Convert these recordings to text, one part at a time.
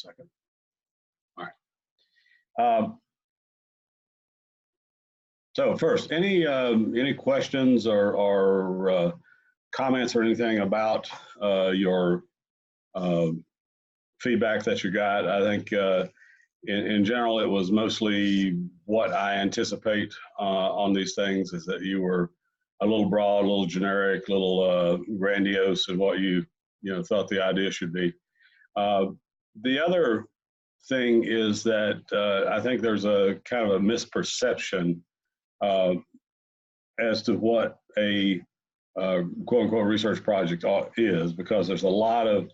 second. All right. So first, any questions or comments or anything about your feedback that you got? I think in general, it was mostly what I anticipate on these things, is that you were a little broad, a little generic, a little grandiose in what you thought the idea should be. The other thing is that I think there's a kind of a misperception as to what a quote unquote research project is, because there's a lot of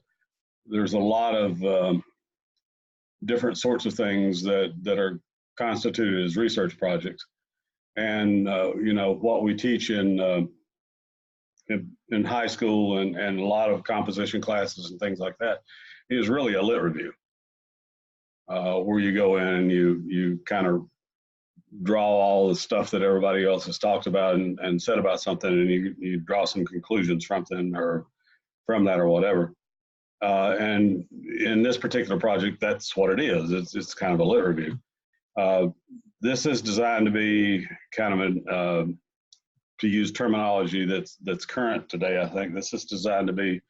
different sorts of things that are constituted as research projects. And what we teach in high school and a lot of composition classes and things like that is really a lit review, where you go in and you kind of draw all the stuff that everybody else has talked about and said about something, and you draw some conclusions from them or from that or whatever. And in this particular project, that's what it is. It's kind of a lit review. This is designed to be kind of to use terminology that's current today. I think this is designed to be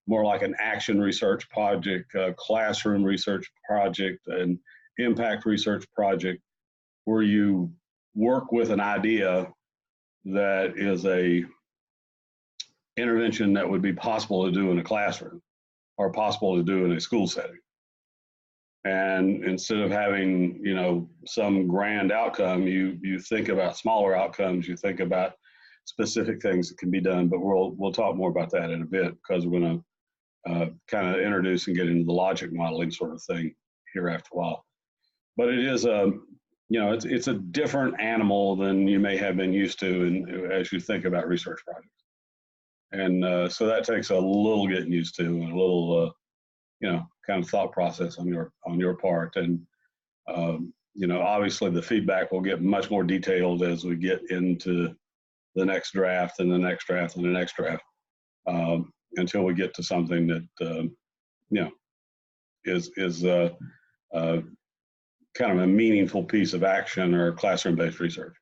more like an action research project, a classroom research project, an impact research project, where you work with an idea that is a intervention that would be possible to do in a classroom or possible to do in a school setting. And instead of having, some grand outcome, you think about smaller outcomes, you think about specific things that can be done, but we'll talk more about that in a bit, because we're going to kind of introduce and get into the logic modeling sort of thing here after a while. But it is it's a different animal than you may have been used to as you think about research projects. And so that takes a little getting used to and a little, kind of thought process on your part. And, obviously the feedback will get much more detailed as we get into the next draft and the next draft and the next draft, until we get to something that, is kind of a meaningful piece of action or classroom-based research.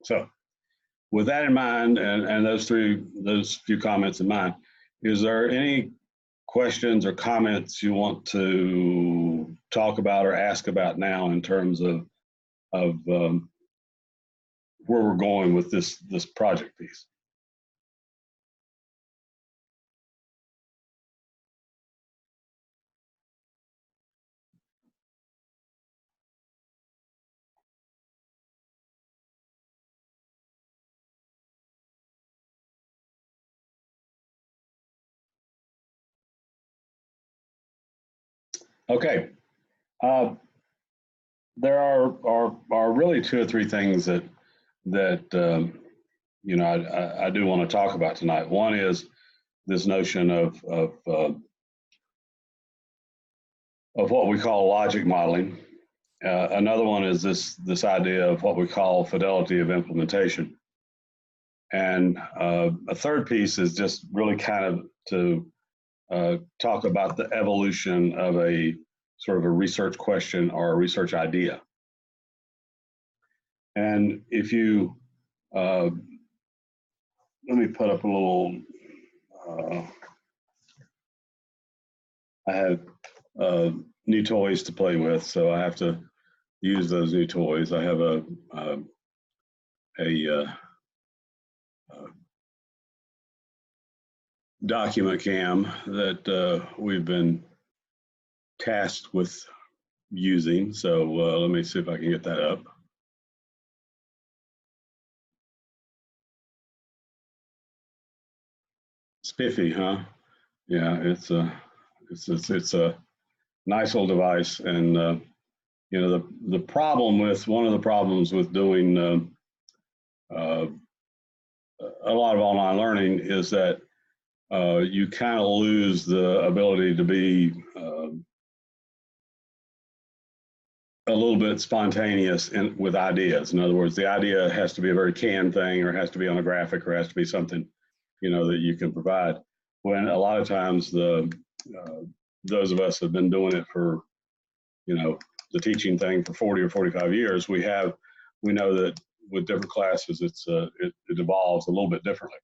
So with that in mind, and those few comments in mind, is there any questions or comments you want to talk about or ask about now in terms of where we're going with this project piece? Okay. There are really two or three things that I do want to talk about tonight. One is this notion of what we call logic modeling. Another one is this idea of what we call fidelity of implementation. And a third piece is just really kind of to talk about the evolution of a sort of a research question or a research idea. And if you, let me put up a little, I have new toys to play with, so I have to use those new toys. I have a document cam that we've been tasked with using. So let me see if I can get that up. Spiffy, huh? Yeah, it's a nice little device, and the problem with one of the problems with doing a lot of online learning is that you kind of lose the ability to be a little bit spontaneous with ideas. In other words, the idea has to be a very canned thing, or has to be on a graphic, or has to be something that you can provide. When a lot of times the those of us that have been doing it for, the teaching thing for 40 or 45 years, we know that with different classes, it evolves a little bit differently.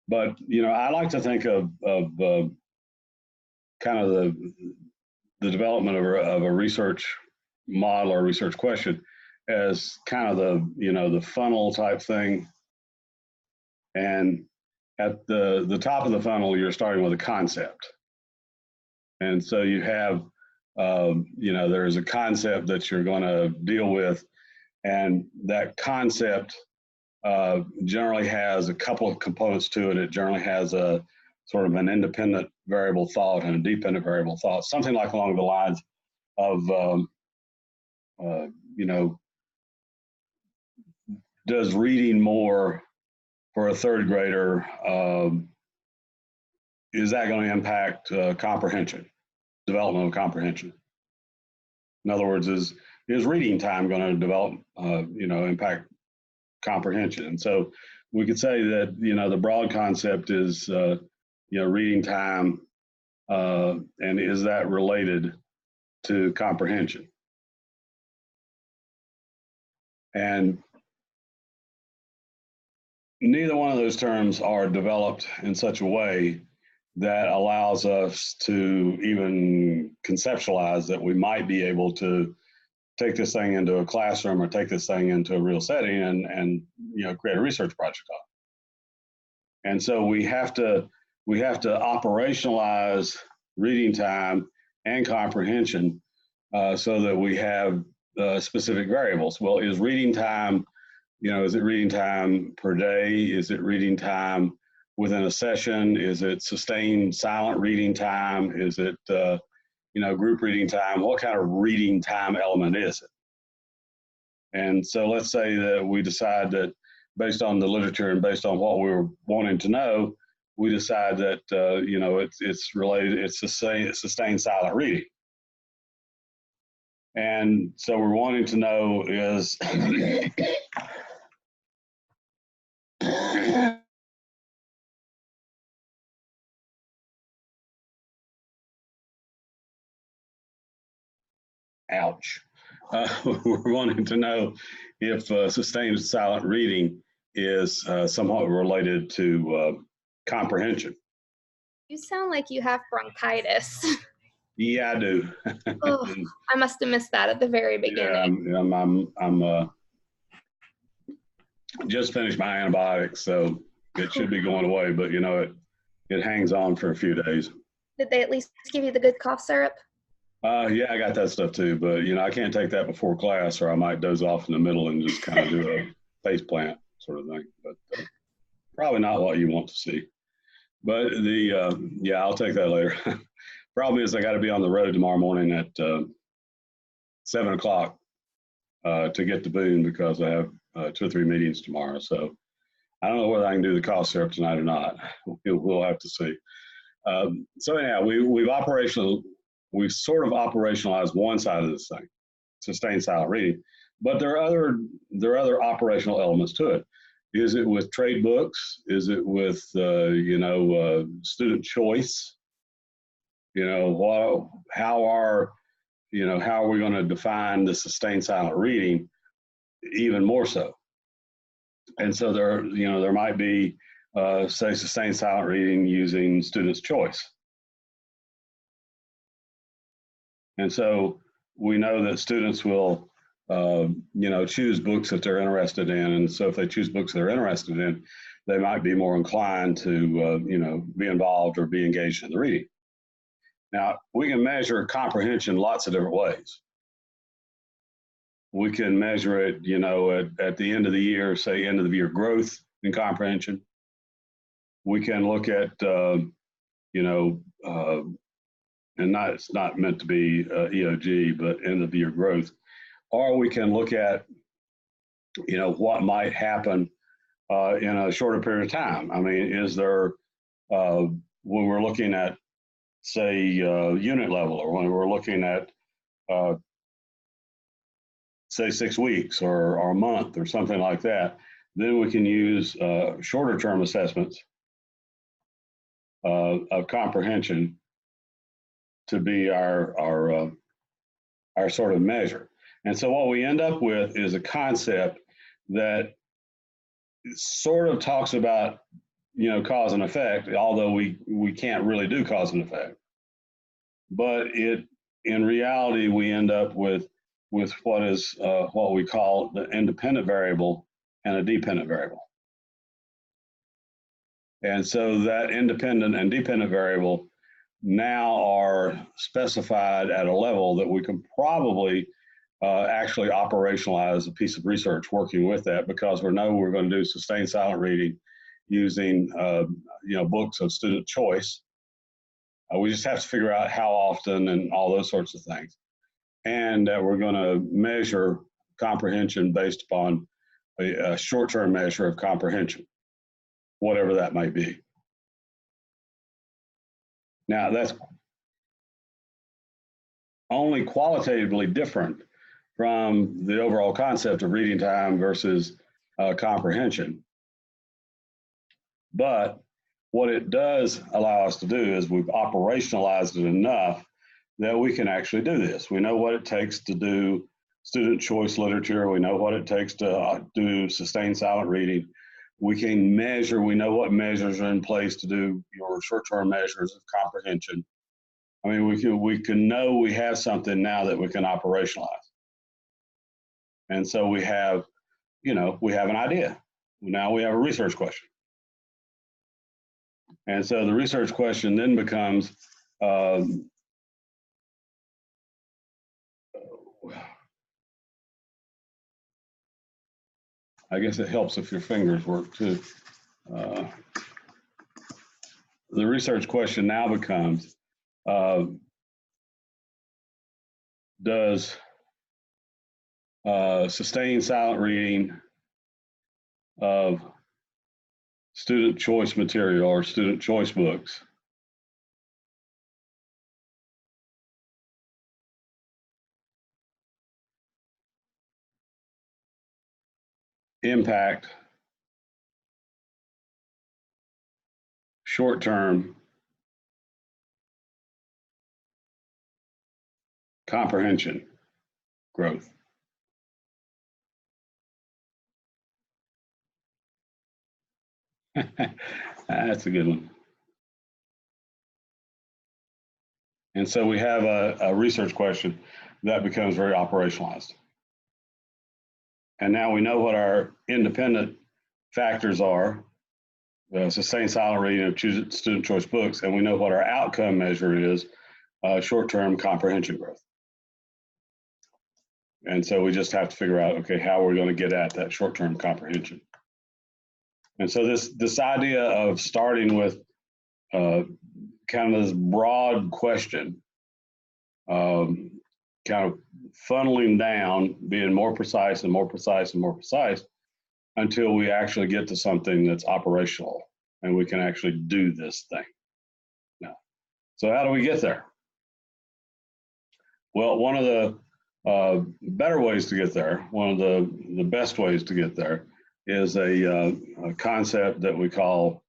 But, I like to think of kind of the development of a research model or research question as kind of the funnel type thing. And at the top of the funnel, you're starting with a concept. And so you have, there's a concept that you're going to deal with. And that concept generally has a couple of components to it. It generally has a sort of an independent variable thought and a dependent variable thought, something like along the lines of, does reading more for a third grader, is that going to impact comprehension, development of comprehension? In other words, is reading time going to develop, impact comprehension? And so we could say that, the broad concept is, reading time, and is that related to comprehension? And neither one of those terms are developed in such a way that allows us to even conceptualize that we might be able to take this thing into a classroom or take this thing into a real setting and create a research project on it. And so we have to operationalize reading time and comprehension so that we have specific variables. Well, is reading time, is it reading time per day? Is it reading time within a session? Is it sustained silent reading time? Is it, group reading time? What kind of reading time element is it? And so let's say that we decide that based on the literature and based on what we were wanting to know, we decide that, it's related, it's sustained silent reading. And so we're wanting to know is, ouch. We're wanting to know if sustained silent reading is somewhat related to comprehension. You sound like you have bronchitis. Yeah, I do. Oh, I must have missed that at the very beginning. Yeah, I'm just finished my antibiotics, so it should be going away, but it hangs on for a few days. Did they at least give you the good cough syrup? Yeah, I got that stuff too, but I can't take that before class or I might doze off in the middle and just kind of do a face plant sort of thing, but probably not what you want to see. But yeah, I'll take that later. Problem is I got to be on the road tomorrow morning at 7 o'clock to get to Boone because I have 2 or 3 meetings tomorrow. So I don't know whether I can do the cough syrup tonight or not. We'll have to see. So anyhow, we've sort of operationalized one side of this thing, sustained silent reading, but there are other operational elements to it. Is it with trade books? Is it with student choice? How are we going to define the sustained silent reading even more so? And so there might be say sustained silent reading using students' choice. And so we know that students will, choose books that they're interested in. And so if they choose books they're interested in, they might be more inclined to, be involved or be engaged in the reading. Now, we can measure comprehension lots of different ways. We can measure it, at the end of the year, say end of the year growth in comprehension. We can look at, and it's not meant to be EOG, but end of the year growth. Or we can look at, what might happen in a shorter period of time. I mean, is there, when we're looking at, say, unit level, or when we're looking at, say, 6 weeks or a month or something like that, then we can use shorter term assessments of comprehension to be our sort of measure. And so what we end up with is a concept that sort of talks about, you know, cause and effect, although we can't really do cause and effect. But in reality, we end up with what is what we call the independent variable and a dependent variable. And so that independent and dependent variable now are specified at a level that we can probably actually operationalize a piece of research working with that, because we know we're going to do sustained silent reading using you know, books of student choice. We just have to figure out how often and all those sorts of things. And we're going to measure comprehension based upon a short-term measure of comprehension, whatever that might be. Now, that's only qualitatively different from the overall concept of reading time versus comprehension. But what it does allow us to do is we've operationalized it enough that we can actually do this. We know what it takes to do student choice literature. We know what it takes to do sustained silent reading. We can measure, we know what measures are in place to do your short-term measures of comprehension. I mean, we can know we have something now that we can operationalize. And so we have, you know, we have an idea. Now we have a research question. And so the research question then becomes, I guess it helps if your fingers work too. The research question now becomes, does sustained silent reading of student choice material or student choice books impact short-term comprehension growth? That's a good one. And so we have a research question that becomes very operationalized. And now we know what our independent factors are, the sustained silent reading of student choice books, and we know what our outcome measure is, short-term comprehension growth. And so we just have to figure out, okay, how we're going to get at that short-term comprehension. And so this idea of starting with kind of this broad question, kind of funneling down, being more precise and more precise and more precise until we actually get to something that's operational and we can actually do this thing. Now, so how do we get there? Well, one of the better ways to get there, one of the best ways to get there, is a concept that we call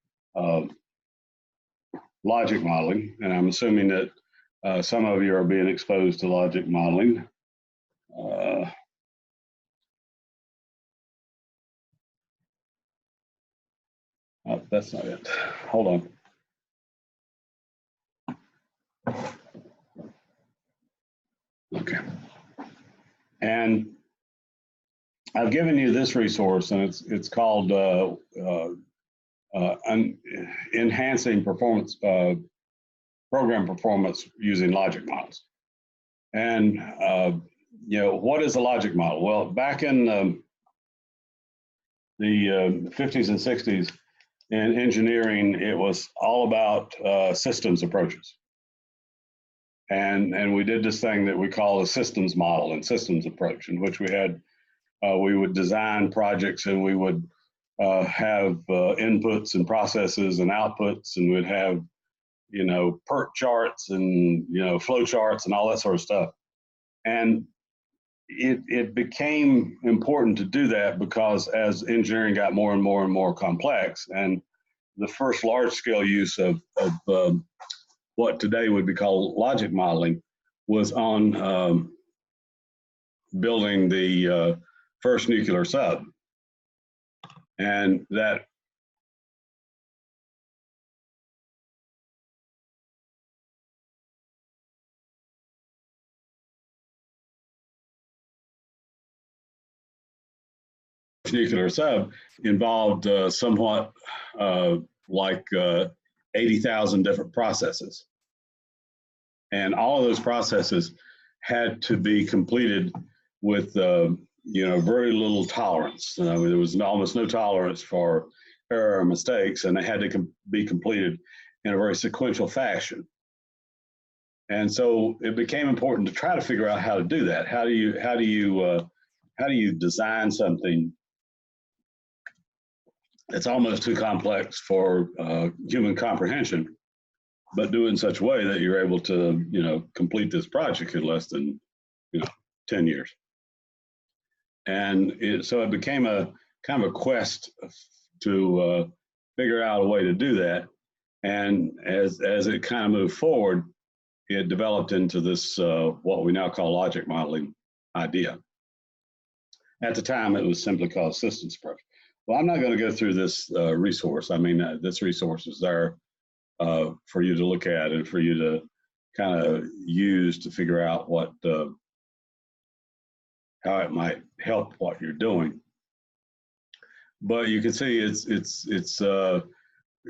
logic modeling. And I'm assuming that some of you are being exposed to logic modeling. Oh, that's not it. Hold on. Okay. And I've given you this resource, and it's called Enhancing Performance, Program Performance Using Logic Models. And you know, what is a logic model? Well, back in the 50s and 60s in engineering, it was all about systems approaches. And we did this thing that we call a systems model and systems approach, in which we had we would design projects, and we would have inputs and processes and outputs, and we'd have, you know, PERT charts and, you know, flow charts and all that sort of stuff. And it became important to do that because as engineering got more and more and more complex, and the first large scale use of what today would be called logic modeling was on building the first nuclear sub. And that nuclear sub involved somewhat like 80,000 different processes. And all of those processes had to be completed with very little tolerance. There was almost no tolerance for error or mistakes, and they had to be completed in a very sequential fashion. And so it became important to try to figure out how to do that. How do you design something that's almost too complex for human comprehension, but do it in such a way that you're able to, complete this project in less than, 10 years. And so it became a kind of a quest to figure out a way to do that. And as it kind of moved forward, it developed into this, what we now call logic modeling idea. At the time, it was simply called systems approach. Well, I'm not going to go through this resource. I mean, this resource is there for you to look at and for you to kind of use to figure out how it might help what you're doing. But you can see it's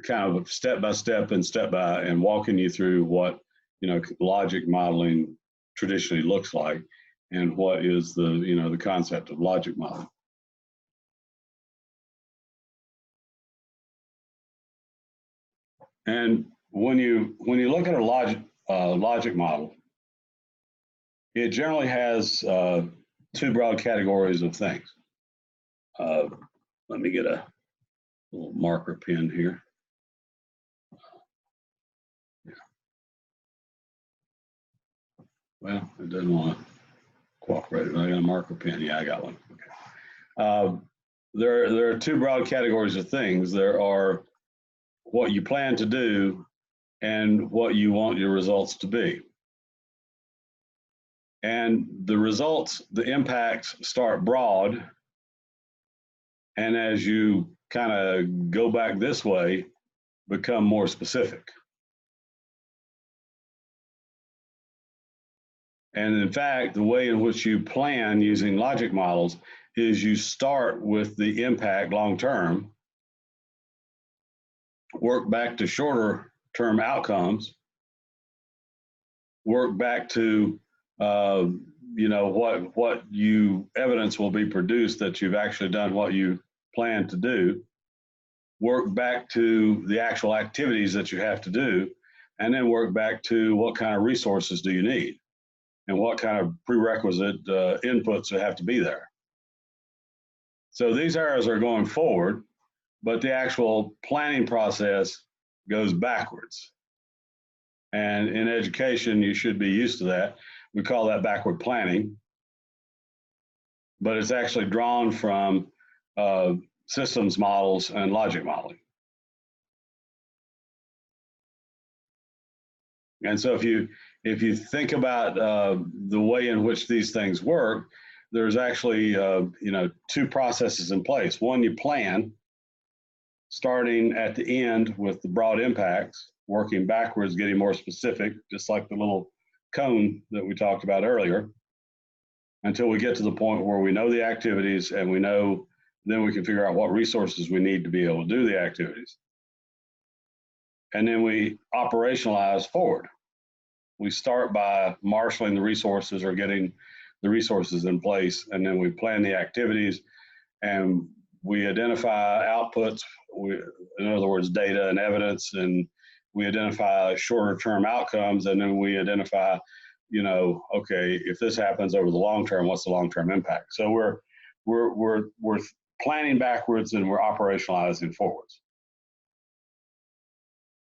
kind of step by step and walking you through what logic modeling traditionally looks like and what is the concept of logic modeling. And when you look at a logic model, it generally has two broad categories of things. Let me get a little marker pen here. Yeah. Well, it doesn't want to cooperate. I got a marker pen. Yeah, I got one. Okay. There are two broad categories of things. There are what you plan to do and what you want your results to be. And the results, the impacts start broad. And as you kind of go back this way, become more specific. And in fact, the way in which you plan using logic models is you start with the impact long term, work back to shorter term outcomes, work back to what evidence will be produced that you've actually done what you plan to do, work back to the actual activities that you have to do, and then work back to what kind of resources do you need and what kind of prerequisite inputs have to be there. So these arrows are going forward, but the actual planning process goes backwards. And in education, you should be used to that. We call that backward planning, but it's actually drawn from systems models and logic modeling. And so if you think about the way in which these things work, there's actually two processes in place. One, you plan, starting at the end with the broad impacts, working backwards, getting more specific, just like the little cone that we talked about earlier, until we get to the point where we know the activities and we know, then we can figure out what resources we need to be able to do the activities. And then we operationalize forward. We start by marshaling the resources or getting the resources in place, and then we plan the activities and we identify outputs, in other words, data and evidence, and we identify shorter term outcomes, and then we identify, okay, if this happens over the long term, what's the long term impact? So we're planning backwards and we're operationalizing forwards.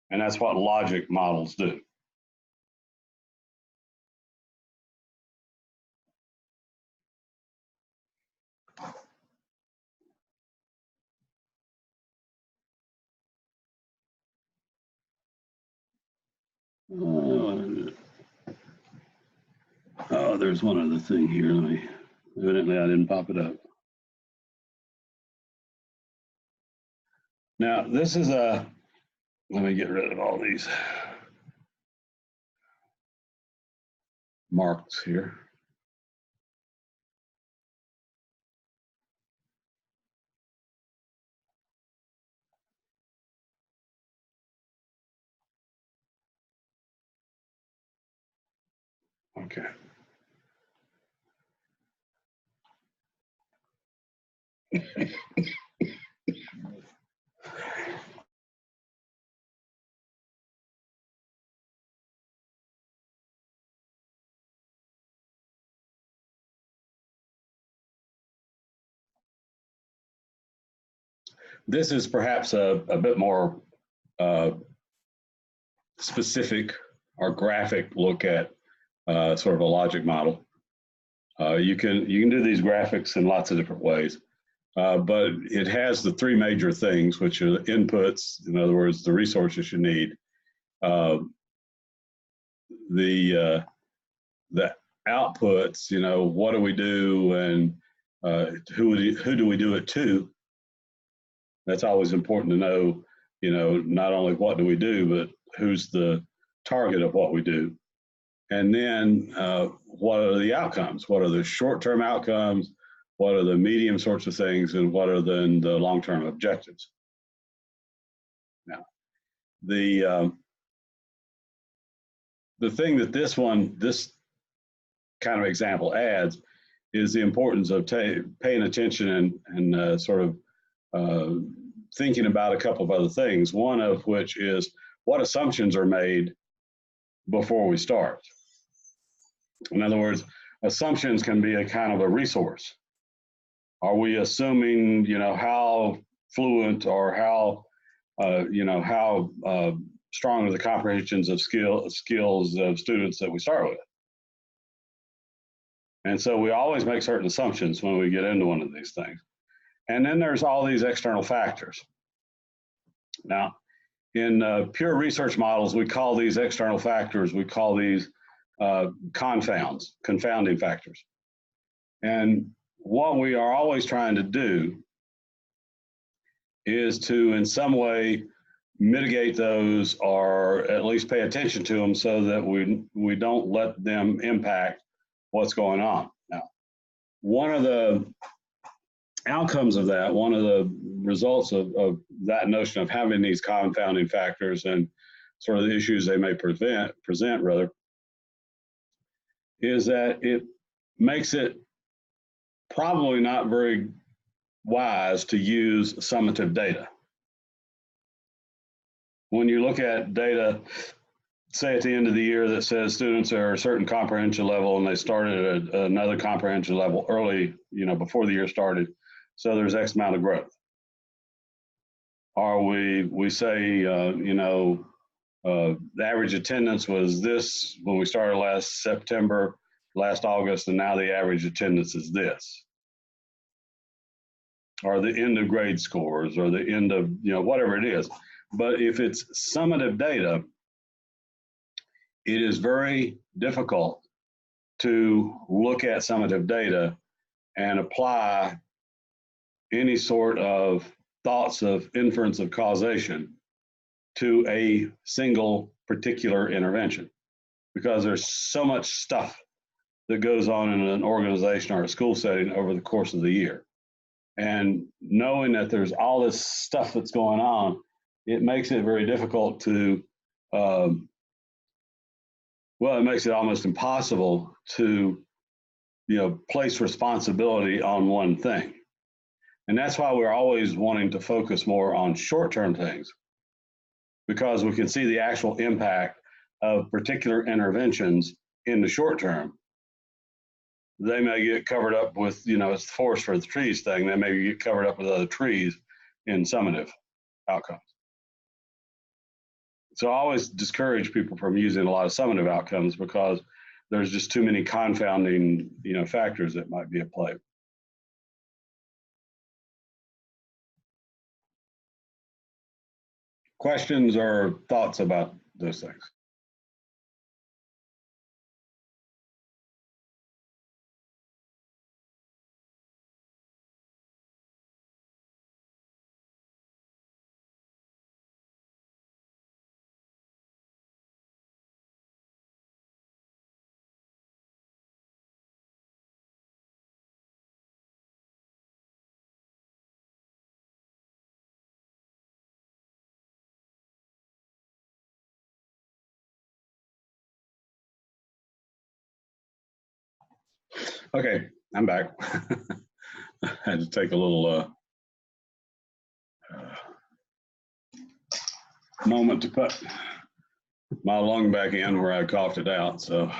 And that's what logic models do. Oh, there's one other thing here. Evidently I didn't pop it up. Now, this is let me get rid of all these marks here. Okay. This is perhaps a bit more specific or graphic look at sort of a logic model. You can do these graphics in lots of different ways, but it has the three major things, which are the inputs, in other words, the resources you need, the outputs, you know, what do we do, and who do we do it to? That's always important to know, you know, not only what do we do, but who's the target of what we do. And then what are the outcomes? What are the short-term outcomes? What are the medium sorts of things? And what are then the long-term objectives? Now, the thing that this kind of example adds is the importance of paying attention and sort of thinking about a couple of other things, one of which is what assumptions are made before we start. In other words, assumptions can be a kind of a resource. Are we assuming, you know, how fluent or how, you know, how strong are the comprehensions of skills of students that we start with? And so we always make certain assumptions when we get into one of these things. And then there's all these external factors. Now, in pure research models, we call these external factors, we call these confounding factors. And what we are always trying to do is to, in some way, mitigate those or at least pay attention to them so that we don't let them impact what's going on. Now, one of the outcomes of that, one of the results of that notion of having these confounding factors and sort of the issues they may present rather, is that it makes it probably not very wise to use summative data. When you look at data, say at the end of the year that says students are a certain comprehension level and they started at another comprehension level early, you know, before the year started, so there's X amount of growth. Or we say, you know, the average attendance was this when we started last September, last August, and now the average attendance is this. Or the end of grade scores, or the end of, you know, whatever it is. But if it's summative data, it is very difficult to look at summative data and apply any sort of thoughts of inference of causation to a single particular intervention, because there's so much stuff that goes on in an organization or a school setting over the course of the year. And knowing that there's all this stuff that's going on, it makes it very difficult to, well, it makes it almost impossible to, you know, place responsibility on one thing. And that's why we're always wanting to focus more on short-term things, because we can see the actual impact of particular interventions in the short term. They may get covered up with, you know, it's the forest for the trees thing. They may get covered up with other trees in summative outcomes. So I always discourage people from using a lot of summative outcomes because there's just too many confounding, you know, factors that might be at play. Questions or thoughts about those things? Okay, I'm back. I had to take a little moment to put my lung back in where I coughed it out. So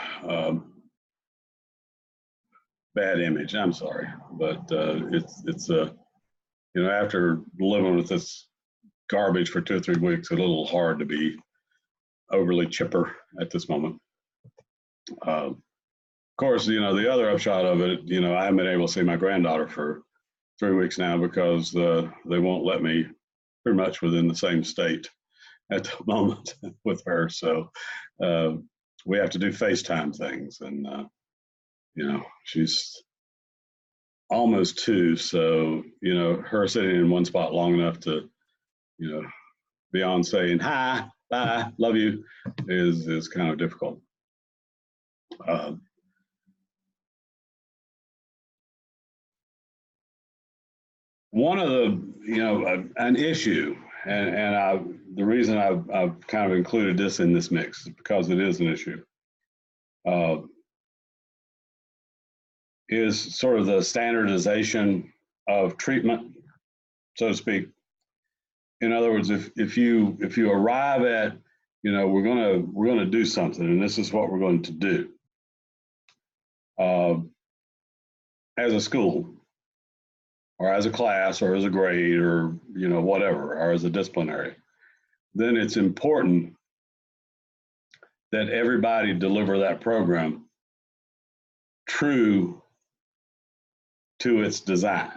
bad image. I'm sorry, but it's after living with this garbage for 2 or 3 weeks, a little hard to be overly chipper at this moment. Of course, the other upshot of it, I haven't been able to see my granddaughter for 3 weeks now because they won't let me pretty much within the same state at the moment with her. So we have to do FaceTime things, and she's almost 2, so her sitting in one spot long enough to beyond saying hi, bye, love you is kind of difficult. One of the an issue, and the reason I've kind of included this in this mix is because it is an issue, is sort of the standardization of treatment, so to speak. In other words, if you arrive at, we're gonna do something, and this is what we're going to do as a school, or as a class, or as a grade, or whatever, or as a disciplinary, then it's important that everybody deliver that program true to its design.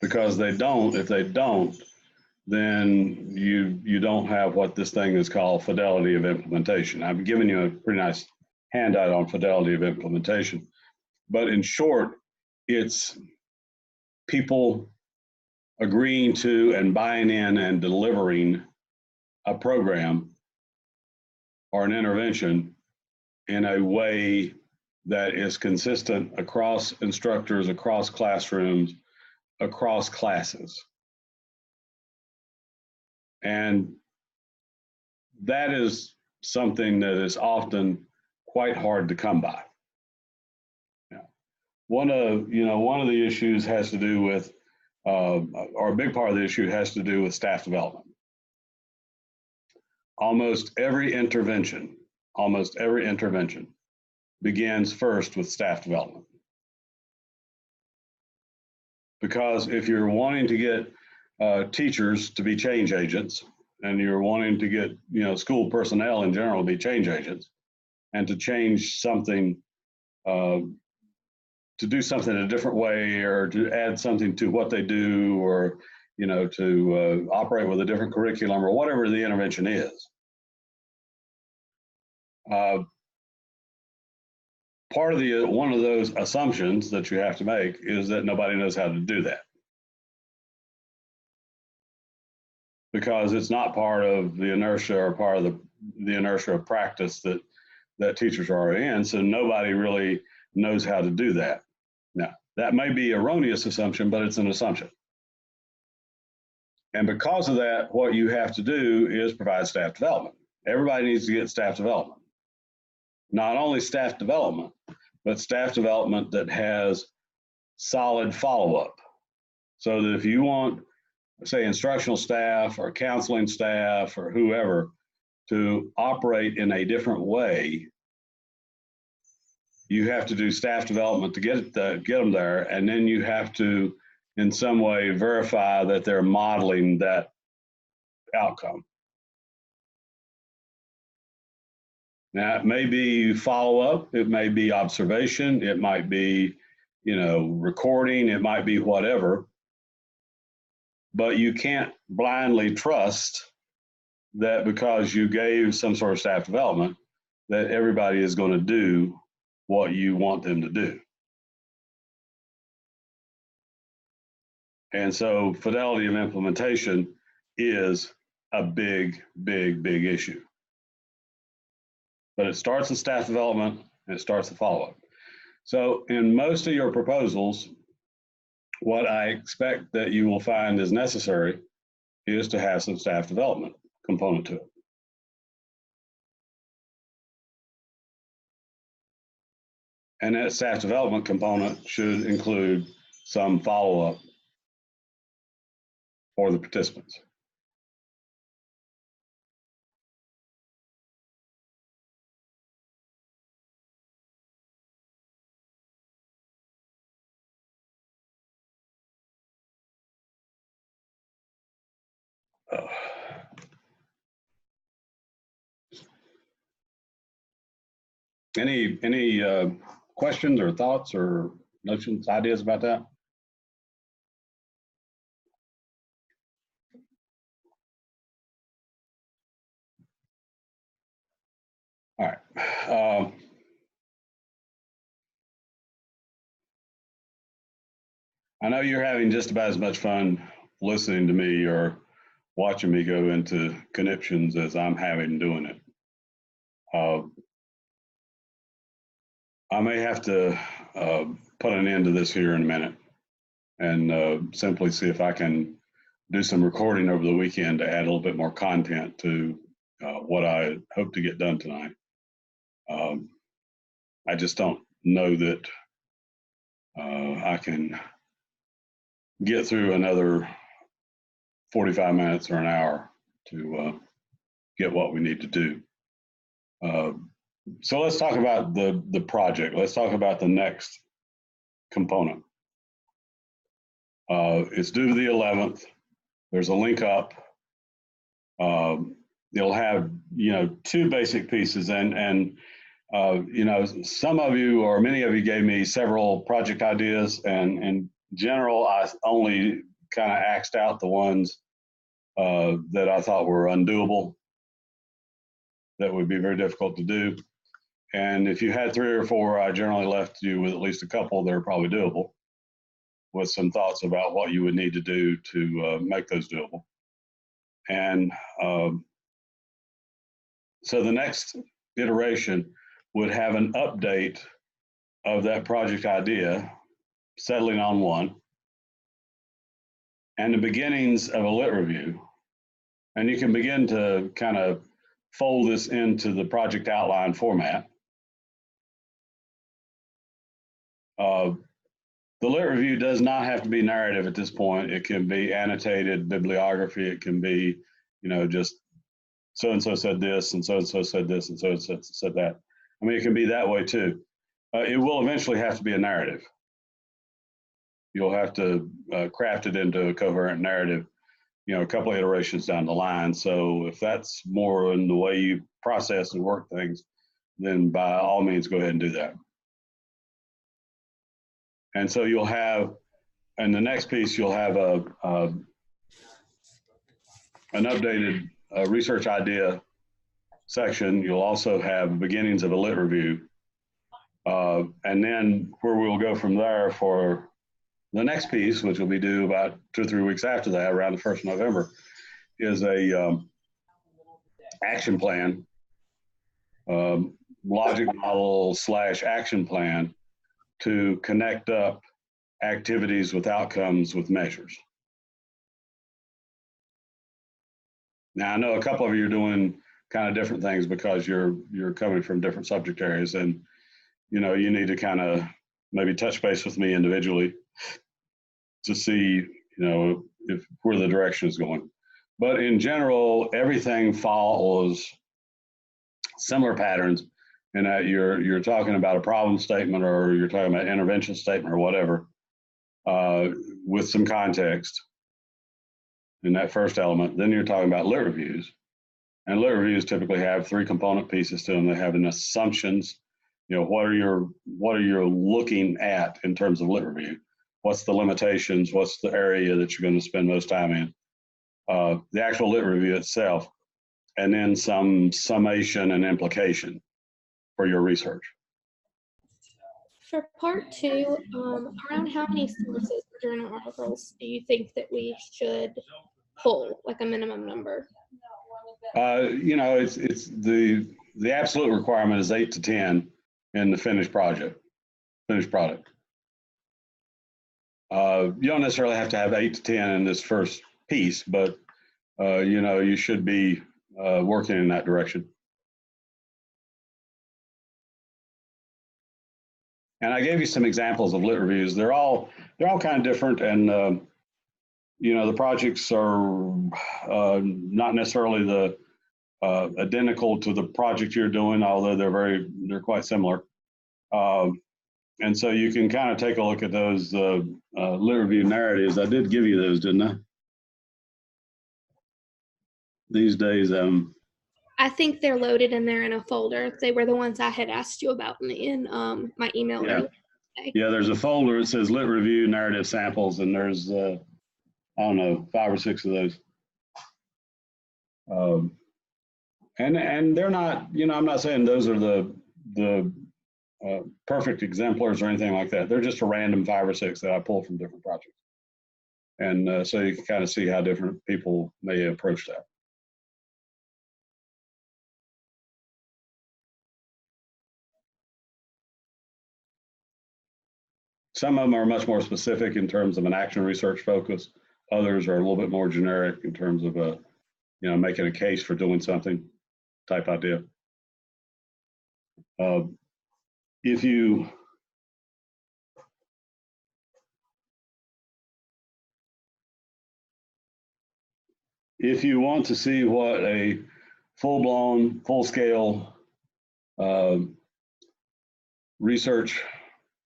Because if they don't, then you don't have what this thing is called fidelity of implementation. I've given you a pretty nice handout on fidelity of implementation, but in short, it's people agreeing to and buying in and delivering a program or an intervention in a way that is consistent across instructors, across classrooms, across classes. And that is something that is often quite hard to come by. One of the issues has to do with, or a big part of the issue has to do with staff development. Almost every intervention begins first with staff development. Because if you're wanting to get teachers to be change agents, and you're wanting to get school personnel in general to be change agents, and to change something, to do something a different way, or to add something to what they do, or to operate with a different curriculum, or whatever the intervention is. Part of one of those assumptions that you have to make is that nobody knows how to do that, because it's not part of the inertia or part of the inertia of practice that teachers are already in. So nobody really knows how to do that. Now, that may be an erroneous assumption, but it's an assumption. And because of that, what you have to do is provide staff development. Everybody needs to get staff development. Not only staff development, but staff development that has solid follow-up. So that if you want, say, instructional staff or counseling staff or whoever to operate in a different way, you have to do staff development to get them there, and then you have to, in some way, verify that they're modeling that outcome. Now, it may be follow-up, it may be observation, it might be, recording, it might be whatever, but you can't blindly trust that because you gave some sort of staff development that everybody is going to do what you want them to do. And so fidelity of implementation is a big, big, big issue. But it starts with staff development, and it starts with follow-up. So in most of your proposals, what I expect that you will find is necessary is to have some staff development component to it. And that staff development component should include some follow-up for the participants. Any questions or thoughts or notions, ideas about that? All right. I know you're having just about as much fun listening to me or watching me go into conniptions as I'm having doing it. I may have to put an end to this here in a minute and simply see if I can do some recording over the weekend to add a little bit more content to what I hope to get done tonight. I just don't know that I can get through another 45 minutes or an hour to get what we need to do. So let's talk about the project. Let's talk about the next component. It's due the 11th. There's a link up. You'll have, two basic pieces, and some of you or many of you gave me several project ideas, and in general, I only kind of axed out the ones that I thought were undoable, that would be very difficult to do. And if you had 3 or 4, I generally left you with at least a couple that are probably doable, with some thoughts about what you would need to do to make those doable. And so the next iteration would have an update of that project idea, settling on one, and the beginnings of a lit review. And you can begin to kind of fold this into the project outline format. The lit review does not have to be narrative at this point. It can be annotated bibliography. It can be, just so-and-so said this, and so-and-so said this, and so-and-so said that. I mean, it can be that way too. It will eventually have to be a narrative. You'll have to craft it into a coherent narrative, a couple of iterations down the line. So if that's more in the way you process and work things, then by all means, go ahead and do that. And so you'll have, in the next piece, you'll have an updated research idea section. You'll also have beginnings of a lit review. And then where we'll go from there for the next piece, which will be due about 2 or 3 weeks after that, around the 1st of November, is a action plan, logic model / action plan to connect up activities with outcomes with measures. Now, I know a couple of you are doing kind of different things because you're coming from different subject areas, and you need to kind of maybe touch base with me individually to see if where the direction is going. But in general, everything follows similar patterns in that you're talking about a problem statement, or you're talking about intervention statement or whatever, with some context in that first element. Then you're talking about lit reviews. And lit reviews typically have 3 component pieces to them. They have an assumptions, what are you looking at in terms of lit review? What's the limitations? What's the area that you're going to spend most time in? The actual lit review itself, and then some summation and implication for your research. For part 2, around how many sources or journal articles do you think that we should pull, like a minimum number? It's the absolute requirement is 8 to 10 in the finished product. You don't necessarily have to have 8 to 10 in this first piece, but you should be working in that direction. And I gave you some examples of lit reviews. They're all kind of different, and you know, the projects are not necessarily the identical to the project you're doing, although they're quite similar. And so you can kind of take a look at those lit review narratives. I did give you those, didn't I? These days, I think they're loaded in there in a folder. They were the ones I had asked you about in my email yeah, earlier today. yeah. There's a folder. It says lit review narrative samples, and there's I don't know, 5 or 6 of those. And they're not, you know, I'm not saying those are the perfect exemplars or anything like that. They're just a random 5 or 6 that I pulled from different projects. And so you can kind of see how different people may approach that. Some of them are much more specific in terms of an action research focus. Others are a little bit more generic in terms of you know, making a case for doing something type idea. If you want to see what a full-blown, full-scale research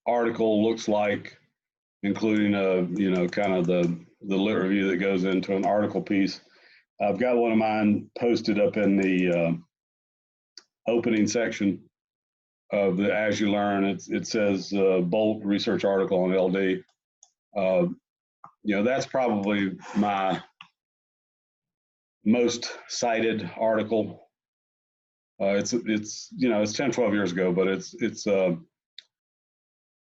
article looks like, including you know, kind of the lit review that goes into an article piece, I've got one of mine posted up in the opening section of the As You Learn. It says Bolt research article on LD. You know, that's probably my most cited article. It's you know, it's 10, 12 years ago, but it's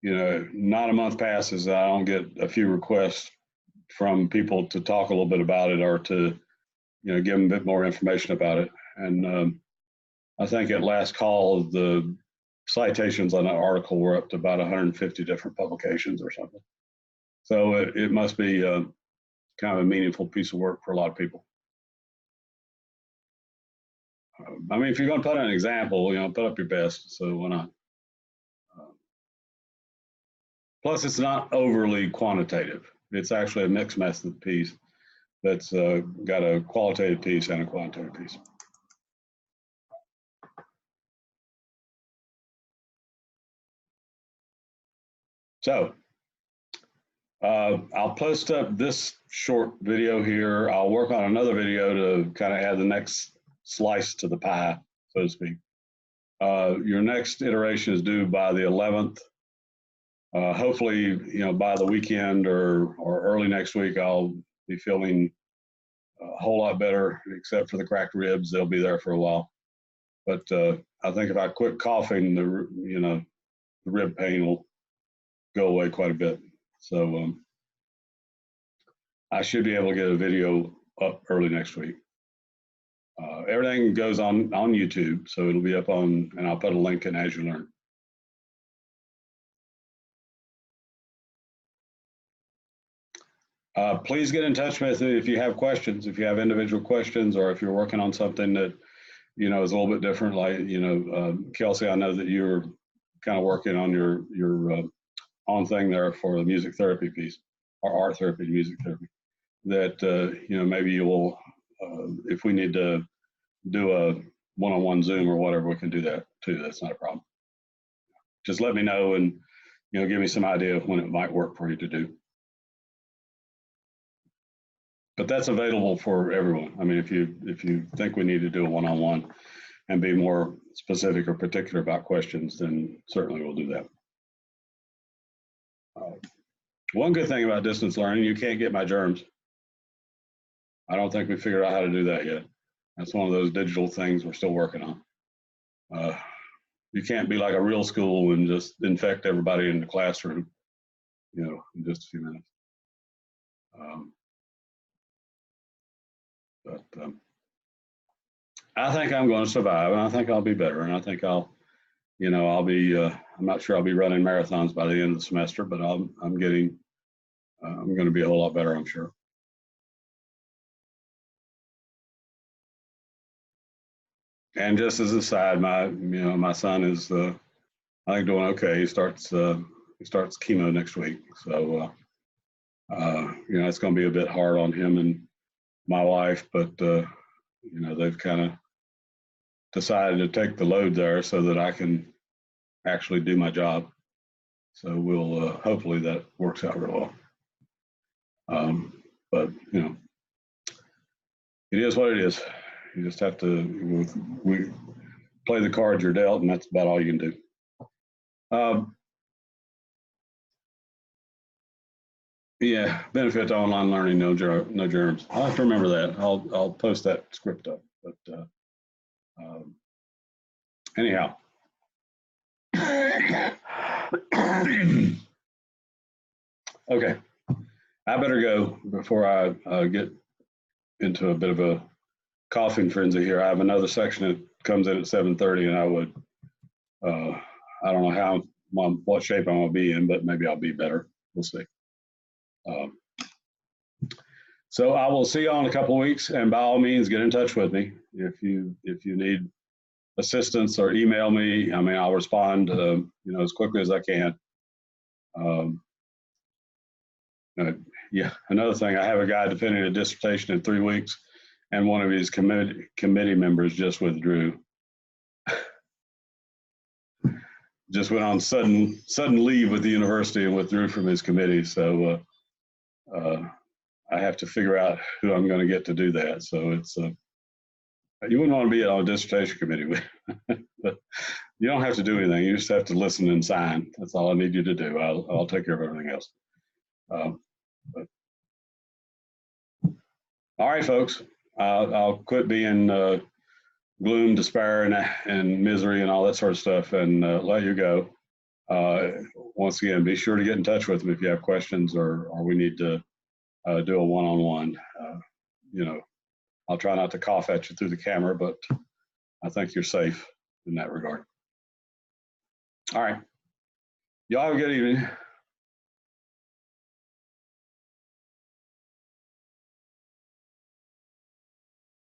you know, not a month passes I don't get a few requests from people to talk a little bit about it, or to, you know, give them a bit more information about it. And I think at last call, the citations on that article were up to about 150 different publications or something. So it must be kind of a meaningful piece of work for a lot of people. I mean, if you're going to put an example, you know, put up your best. So why not? Plus, it's not overly quantitative. It's actually a mixed method piece that's got a qualitative piece and a quantitative piece. So I'll post up this short video here. I'll work on another video to kind of add the next slice to the pie, so to speak. Your next iteration is due by the 11th. Hopefully, you know, by the weekend or early next week, I'll be feeling a whole lot better, except for the cracked ribs. They'll be there for a while. But I think if I quit coughing, you know, the rib pain will go away quite a bit. So I should be able to get a video up early next week. Everything goes on YouTube, so it'll be up on, and I'll put a link in As You Learn. Please get in touch with me if you have questions, if you have individual questions, or if you're working on something that, you know, is a little bit different. Like, you know, Kelsey, I know that you're kind of working on your own thing there for the music therapy piece, or art therapy, music therapy. That you know, maybe you will, if we need to do a one-on-one Zoom or whatever, we can do that too. That's not a problem. Just let me know, and, you know, give me some idea of when it might work for you to do. But that's available for everyone. I mean, if you think we need to do a one-on-one and be more specific or particular about questions, then certainly we'll do that. One good thing about distance learning, you can't get my germs. I don't think we figured out how to do that yet. That's one of those digital things we're still working on. You can't be like a real school and just infect everybody in the classroom, you know, in just a few minutes. But I think I'm going to survive, and I think I'll be better, and I think I'll, you know, I'll be. I'm not sure I'll be running marathons by the end of the semester, but I'm going to be a whole lot better, I'm sure. And just as a side, my son is I think doing okay. He starts chemo next week, so you know, it's going to be a bit hard on him and my wife, but you know, they've kind of decided to take the load there so that I can actually do my job. So we'll hopefully that works out real well. But you know, it is what it is. You just have to we play the cards you're dealt, and that's about all you can do. Yeah, benefit to online learning, no germs. I'll have to remember that. I'll post that script up. But anyhow, okay, I better go before I get into a bit of a coughing frenzy here. I have another section that comes in at 7:30, and I would I don't know what shape I'm gonna be in, but maybe I'll be better. We'll see. So I will see you all in a couple of weeks, and by all means, get in touch with me if you need assistance, or email me. I mean, I'll respond you know, as quickly as I can. Yeah, another thing, I have a guy defending a dissertation in 3 weeks, and one of his committee members just withdrew. Just went on sudden leave with the university and withdrew from his committee. So I have to figure out who I'm going to get to do that. So it's you wouldn't want to be on a dissertation committee, but you don't have to do anything. You just have to listen and sign. That's all I need you to do. I'll take care of everything else. But, all right, folks. I'll quit being gloom, despair, and misery and all that sort of stuff, and let you go. Once again, be sure to get in touch with me if you have questions, or we need to do a one-on-one. You know, I'll try not to cough at you through the camera, but I think you're safe in that regard. All right. Y'all have a good evening.